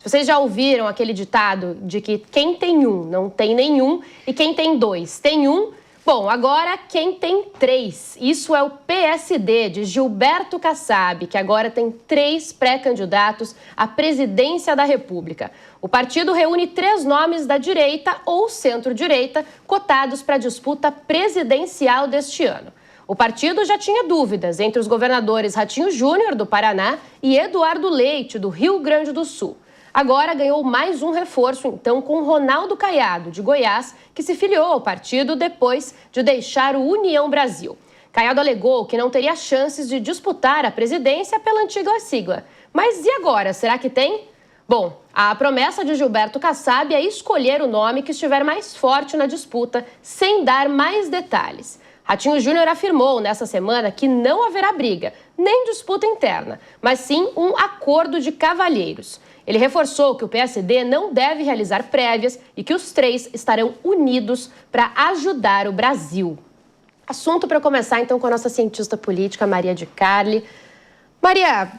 Vocês já ouviram aquele ditado de que quem tem um não tem nenhum e quem tem dois tem um? Bom, agora quem tem três. Isso é o PSD de Gilberto Kassab, que agora tem 3 pré-candidatos à presidência da República. O partido reúne 3 nomes da direita ou centro-direita cotados para a disputa presidencial deste ano. O partido já tinha dúvidas entre os governadores Ratinho Júnior, do Paraná, e Eduardo Leite, do Rio Grande do Sul. Agora ganhou mais um reforço, então, com Ronaldo Caiado, de Goiás, que se filiou ao partido depois de deixar o União Brasil. Caiado alegou que não teria chances de disputar a presidência pela antiga sigla. Mas e agora? Será que tem? Bom, a promessa de Gilberto Kassab é escolher o nome que estiver mais forte na disputa, sem dar mais detalhes. Ratinho Júnior afirmou nessa semana que não haverá briga, nem disputa interna, mas sim um acordo de cavalheiros. Ele reforçou que o PSD não deve realizar prévias e que os 3 estarão unidos para ajudar o Brasil. Assunto para começar, então, com a nossa cientista política, Maria de Carli. Maria,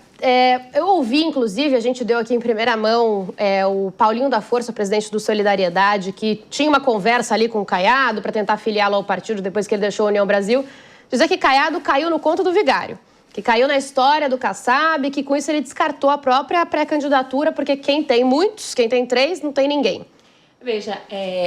eu ouvi, inclusive, a gente deu aqui em primeira mão o Paulinho da Força, presidente do Solidariedade, que tinha uma conversa ali com o Caiado para tentar filiá-lo ao partido depois que ele deixou a União Brasil, dizer que Caiado caiu no conto do vigário, que caiu na história do Kassab, que com isso ele descartou a própria pré-candidatura, porque quem tem muitos, quem tem 3, não tem ninguém. Veja,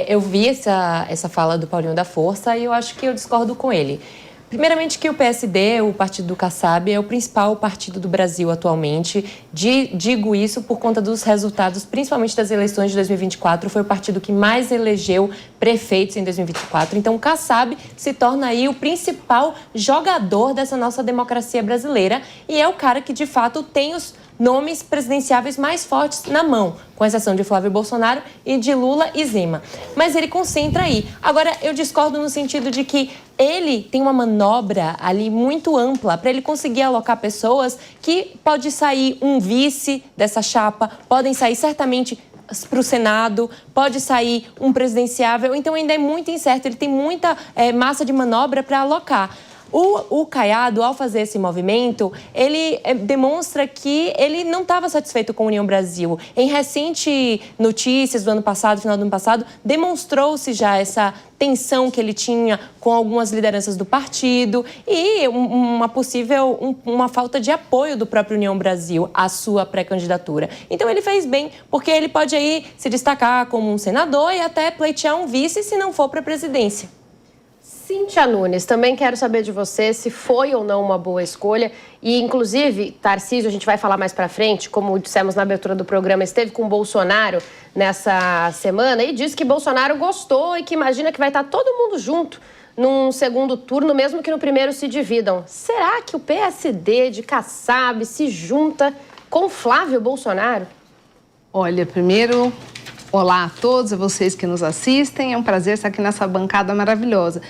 eu vi essa fala do Paulinho da Força e eu acho que eu discordo com ele. Primeiramente que o PSD, o partido do Kassab, é o principal partido do Brasil atualmente. Digo isso por conta dos resultados, principalmente das eleições de 2024. Foi o partido que mais elegeu prefeitos em 2024. Então, o Kassab se torna aí o principal jogador dessa nossa democracia brasileira e é o cara que, de fato, tem os nomes presidenciáveis mais fortes na mão, com exceção de Flávio Bolsonaro e de Lula e Zema. Mas ele concentra aí. Agora, eu discordo no sentido de que ele tem uma manobra ali muito ampla para ele conseguir alocar pessoas que pode sair um vice dessa chapa, podem sair certamente para o Senado, pode sair um presidenciável, então ainda é muito incerto, ele tem muita massa de manobra para alocar. O Caiado, ao fazer esse movimento, ele demonstra que ele não estava satisfeito com a União Brasil. Em recentes notícias do ano passado, final do ano passado, demonstrou-se já essa tensão que ele tinha com algumas lideranças do partido e uma falta de apoio do próprio União Brasil à sua pré-candidatura. Então ele fez bem, porque ele pode aí se destacar como um senador e até pleitear um vice se não for para a presidência. Cíntia Nunes, também quero saber de você se foi ou não uma boa escolha. E, inclusive, Tarcísio, a gente vai falar mais pra frente, como dissemos na abertura do programa, esteve com Bolsonaro nessa semana e disse que Bolsonaro gostou e que imagina que vai estar todo mundo junto num segundo turno, mesmo que no primeiro se dividam. Será que o PSD de Kassab se junta com Flávio Bolsonaro? Olha, primeiro, olá a todos, a vocês que nos assistem. É um prazer estar aqui nessa bancada maravilhosa.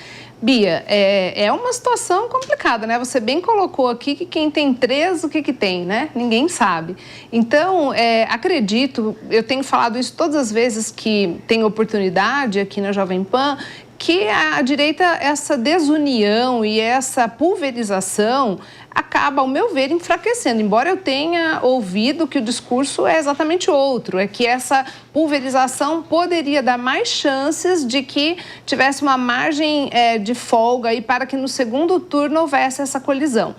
Bia, é uma situação complicada, né? Você bem colocou aqui que quem tem 3, o que tem, né? Ninguém sabe. Então, acredito, eu tenho falado isso todas as vezes que tenho oportunidade aqui na Jovem Pan, que a direita, essa desunião e essa pulverização acaba, ao meu ver, enfraquecendo. Embora eu tenha ouvido que o discurso é exatamente outro, é que essa pulverização poderia dar mais chances de que tivesse uma margem de folga aí para que no segundo turno houvesse essa colisão.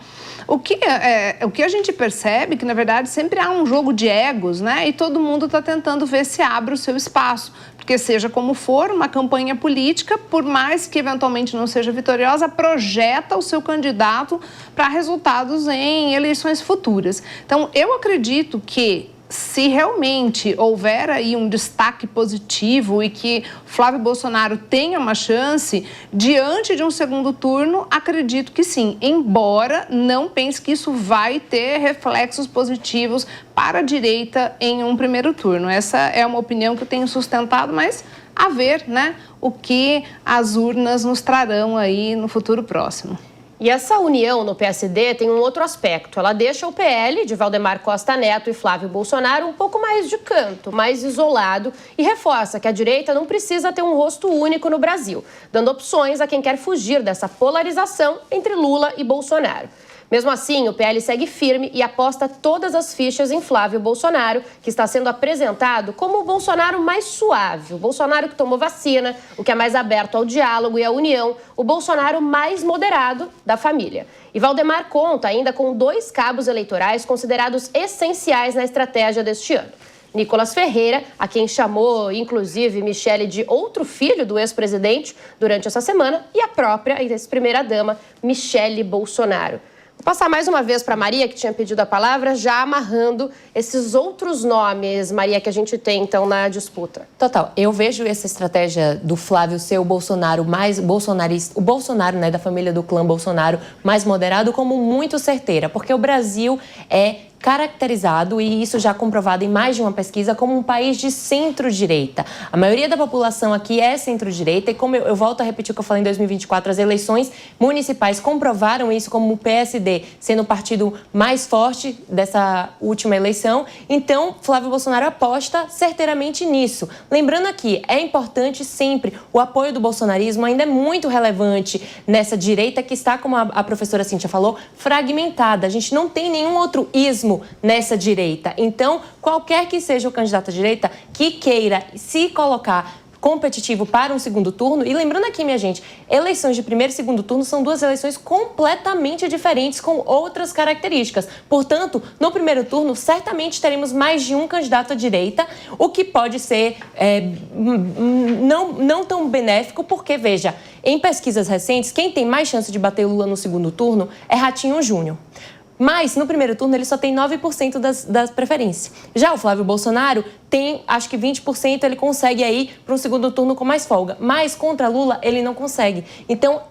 O que a gente percebe que, na verdade, sempre há um jogo de egos, né? E todo mundo está tentando ver se abre o seu espaço. Porque, seja como for, uma campanha política, por mais que eventualmente não seja vitoriosa, projeta o seu candidato para resultados em eleições futuras. Então, eu acredito que, se realmente houver aí um destaque positivo e que Flávio Bolsonaro tenha uma chance, diante de um segundo turno, acredito que sim. Embora não pense que isso vai ter reflexos positivos para a direita em um primeiro turno. Essa é uma opinião que eu tenho sustentado, mas a ver, né, o que as urnas nos trarão aí no futuro próximo. E essa união no PSD tem um outro aspecto. Ela deixa o PL de Valdemar Costa Neto e Flávio Bolsonaro um pouco mais de canto, mais isolado, e reforça que a direita não precisa ter um rosto único no Brasil, dando opções a quem quer fugir dessa polarização entre Lula e Bolsonaro. Mesmo assim, o PL segue firme e aposta todas as fichas em Flávio Bolsonaro, que está sendo apresentado como o Bolsonaro mais suave, o Bolsonaro que tomou vacina, o que é mais aberto ao diálogo e à união, o Bolsonaro mais moderado da família. E Valdemar conta ainda com 2 cabos eleitorais considerados essenciais na estratégia deste ano. Nicolas Ferreira, a quem chamou, inclusive, Michele de outro filho do ex-presidente durante essa semana, e a própria ex-primeira-dama, Michele Bolsonaro. Vou passar mais uma vez para Maria, que tinha pedido a palavra, já amarrando esses outros nomes, Maria, que a gente tem, então, na disputa. Total. Eu vejo essa estratégia do Flávio ser o Bolsonaro mais bolsonarista, o Bolsonaro, né, da família do clã Bolsonaro, mais moderado, como muito certeira, porque o Brasil é caracterizado, e isso já comprovado em mais de uma pesquisa, como um país de centro-direita. A maioria da população aqui é centro-direita e, como eu volto a repetir o que eu falei em 2024, as eleições municipais comprovaram isso, como o PSD sendo o partido mais forte dessa última eleição. Então, Flávio Bolsonaro aposta certeiramente nisso. Lembrando aqui, é importante sempre, o apoio do bolsonarismo ainda é muito relevante nessa direita que está, como a professora Cíntia falou, fragmentada. A gente não tem nenhum outro ismo nessa direita. Então, qualquer que seja o candidato à direita que queira se colocar competitivo para um segundo turno, e lembrando aqui, minha gente, eleições de primeiro e segundo turno são 2 eleições completamente diferentes, com outras características. Portanto, no primeiro turno, certamente teremos mais de um candidato à direita, o que pode ser não tão benéfico, porque, veja, em pesquisas recentes, quem tem mais chance de bater Lula no segundo turno é Ratinho Júnior. Mas, no primeiro turno, ele só tem 9% das preferências. Já o Flávio Bolsonaro tem, acho que 20%, ele consegue aí para um segundo turno com mais folga. Mas, contra Lula, ele não consegue. Então,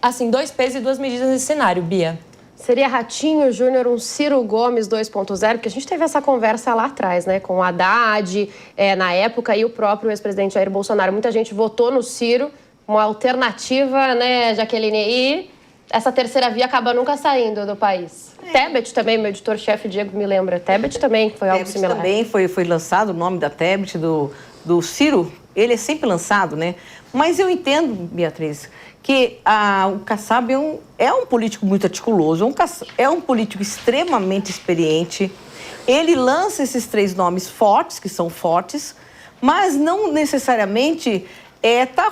assim, 2 pesos e 2 medidas nesse cenário, Bia. Seria Ratinho Júnior um Ciro Gomes 2.0? Porque a gente teve essa conversa lá atrás, né? Com o Haddad, na época, e o próprio ex-presidente Jair Bolsonaro. Muita gente votou no Ciro, uma alternativa, né, Jaqueline? E essa terceira via acaba nunca saindo do país. Tebet também, meu editor-chefe Diego me lembra. Tebet também foi algo similar. Também foi lançado o nome da Tebet, do Ciro. Ele é sempre lançado, né? Mas eu entendo, Beatriz, que o Kassab é um político muito articuloso, é um político extremamente experiente. Ele lança esses 3 nomes fortes, que são fortes, mas não necessariamente está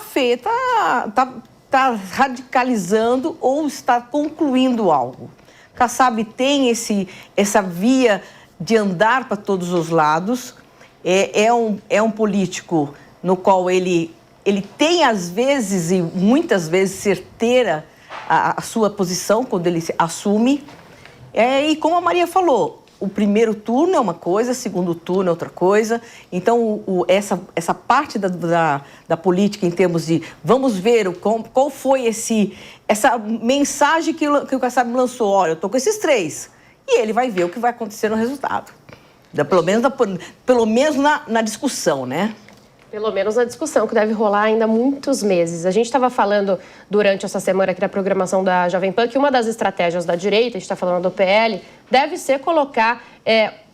radicalizando ou está concluindo algo. Kassab tem essa via de andar para todos os lados, é um político no qual ele tem, às vezes, e muitas vezes, certeira a sua posição quando ele assume. E como a Maria falou, o primeiro turno é uma coisa, o segundo turno é outra coisa. Então, essa parte da política em termos de vamos ver qual foi essa mensagem que o Kassab lançou. Olha, eu estou com esses 3. E ele vai ver o que vai acontecer no resultado. Pelo menos na discussão, né? Pelo menos na discussão, que deve rolar ainda muitos meses. A gente estava falando durante essa semana aqui na programação da Jovem Pan que uma das estratégias da direita, a gente está falando do PL, deve ser colocar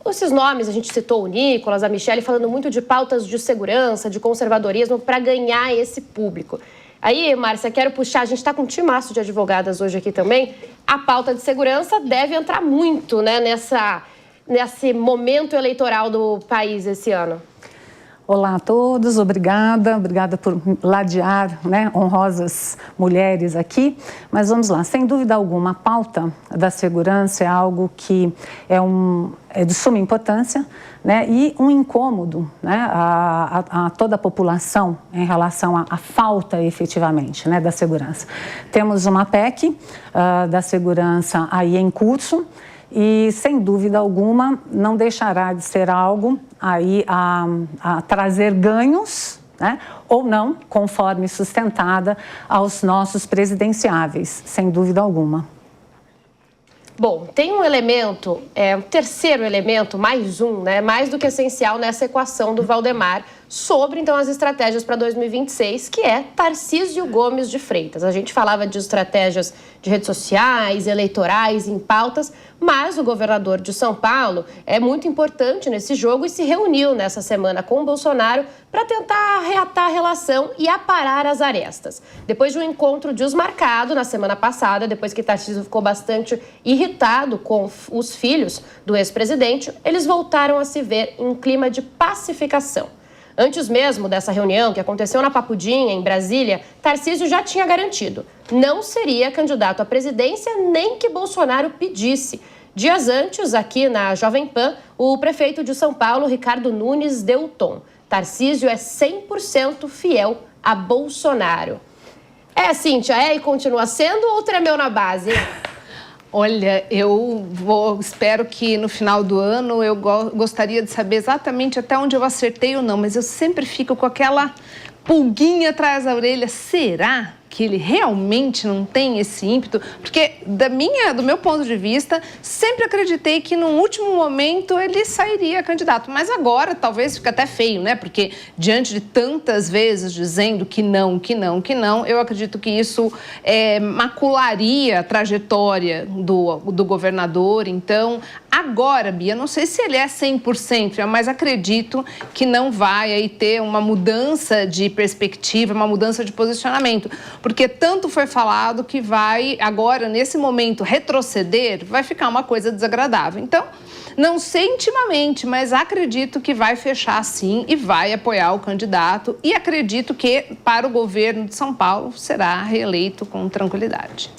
esses nomes, a gente citou o Nicolas, a Michele, falando muito de pautas de segurança, de conservadorismo, para ganhar esse público. Aí, Márcia, quero puxar, a gente está com um timaço de advogadas hoje aqui também, a pauta de segurança deve entrar muito, né, nesse momento eleitoral do país esse ano. Olá a todos, obrigada por ladear, né, honrosas mulheres aqui. Mas vamos lá, sem dúvida alguma, a pauta da segurança é algo que é de suma importância, né, e um incômodo, né, a toda a população em relação à falta, efetivamente, né, da segurança. Temos uma PEC da segurança aí em curso, e, sem dúvida alguma, não deixará de ser algo aí a trazer ganhos, né, ou não, conforme sustentada aos nossos presidenciáveis, sem dúvida alguma. Bom, tem um elemento, um terceiro elemento, mais um, né, mais do que essencial nessa equação do Valdemar sobre, então, as estratégias para 2026, que é Tarcísio Gomes de Freitas. A gente falava de estratégias de redes sociais, eleitorais, em pautas, Mas o governador de São Paulo é muito importante nesse jogo e se reuniu nessa semana com o Bolsonaro para tentar reatar a relação e aparar as arestas. Depois de um encontro desmarcado na semana passada, depois que Tarcísio ficou bastante irritado com os filhos do ex-presidente, eles voltaram a se ver em um clima de pacificação. Antes mesmo dessa reunião, que aconteceu na Papudinha, em Brasília, Tarcísio já tinha garantido: não seria candidato à presidência nem que Bolsonaro pedisse. Dias antes, aqui na Jovem Pan, o prefeito de São Paulo, Ricardo Nunes, deu o tom. Tarcísio é 100% fiel a Bolsonaro. Cíntia, e continua sendo ou tremeu na base? Olha, espero que no final do ano eu gostaria de saber exatamente até onde eu acertei ou não, mas eu sempre fico com aquela pulguinha atrás da orelha. Será que ele realmente não tem esse ímpeto? Porque do meu ponto de vista, sempre acreditei que no último momento ele sairia candidato. Mas agora talvez fique até feio, né? Porque diante de tantas vezes dizendo que não, eu acredito que isso macularia a trajetória do governador. Então, agora, Bia, não sei se ele é 100%, mas acredito que não vai aí ter uma mudança de perspectiva, uma mudança de posicionamento. Porque tanto foi falado que vai, agora, nesse momento, retroceder, vai ficar uma coisa desagradável. Então, não sei intimamente, mas acredito que vai fechar sim e vai apoiar o candidato. E acredito que, para o governo de São Paulo, será reeleito com tranquilidade.